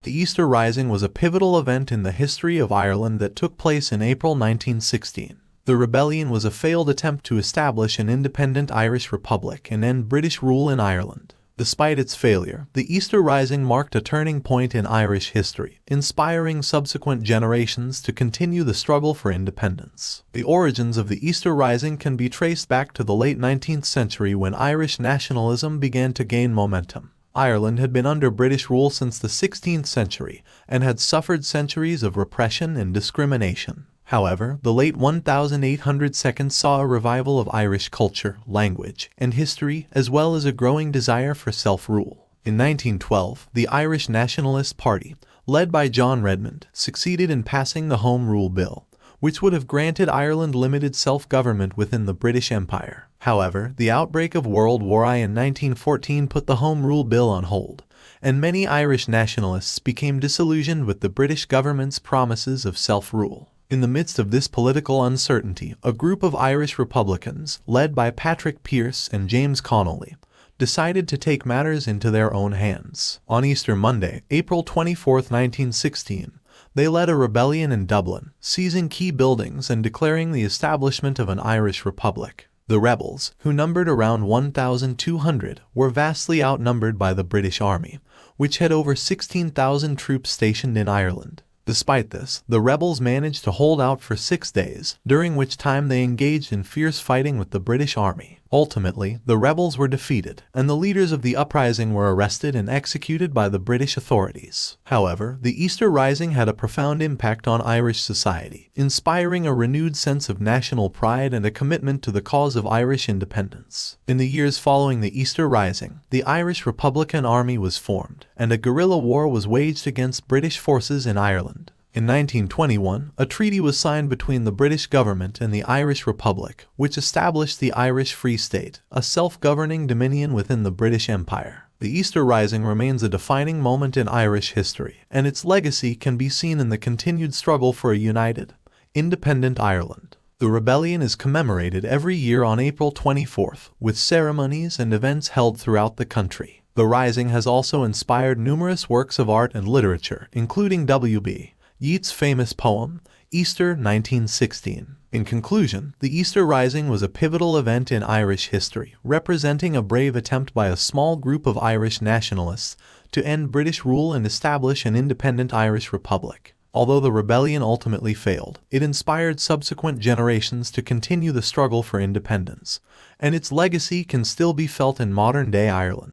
The Easter Rising was a pivotal event in the history of Ireland that took place in April 1916. The rebellion was a failed attempt to establish an independent Irish republic and end British rule in Ireland. Despite its failure, the Easter Rising marked a turning point in Irish history, inspiring subsequent generations to continue the struggle for independence. The origins of the Easter Rising can be traced back to the late 19th century when Irish nationalism began to gain momentum. Ireland had been under British rule since the 16th century and had suffered centuries of repression and discrimination. However, the late 1800s saw a revival of Irish culture, language, and history, as well as a growing desire for self-rule. In 1912, the Irish Nationalist Party, led by John Redmond, succeeded in passing the Home Rule Bill, which would have granted Ireland limited self-government within the British Empire. However, the outbreak of World War I in 1914 put the Home Rule Bill on hold, and many Irish nationalists became disillusioned with the British government's promises of self-rule. In the midst of this political uncertainty, a group of Irish Republicans, led by Patrick Pearse and James Connolly, decided to take matters into their own hands. On Easter Monday, April 24, 1916, they led a rebellion in Dublin, seizing key buildings and declaring the establishment of an Irish Republic. The rebels, who numbered around 1,200, were vastly outnumbered by the British Army, which had over 16,000 troops stationed in Ireland. Despite this, the rebels managed to hold out for 6 days, during which time they engaged in fierce fighting with the British Army. Ultimately, the rebels were defeated, and the leaders of the uprising were arrested and executed by the British authorities. However, the Easter Rising had a profound impact on Irish society, inspiring a renewed sense of national pride and a commitment to the cause of Irish independence. In the years following the Easter Rising, the Irish Republican Army was formed, and a guerrilla war was waged against British forces in Ireland. In 1921, a treaty was signed between the British government and the Irish Republic, which established the Irish Free State, a self-governing dominion within the British Empire. The Easter Rising remains a defining moment in Irish history, and its legacy can be seen in the continued struggle for a united, independent Ireland. The rebellion is commemorated every year on April 24th, with ceremonies and events held throughout the country. The Rising has also inspired numerous works of art and literature, including W.B. Yeats' famous poem, Easter 1916. In conclusion, the Easter Rising was a pivotal event in Irish history, representing a brave attempt by a small group of Irish nationalists to end British rule and establish an independent Irish republic. Although the rebellion ultimately failed, it inspired subsequent generations to continue the struggle for independence, and its legacy can still be felt in modern-day Ireland.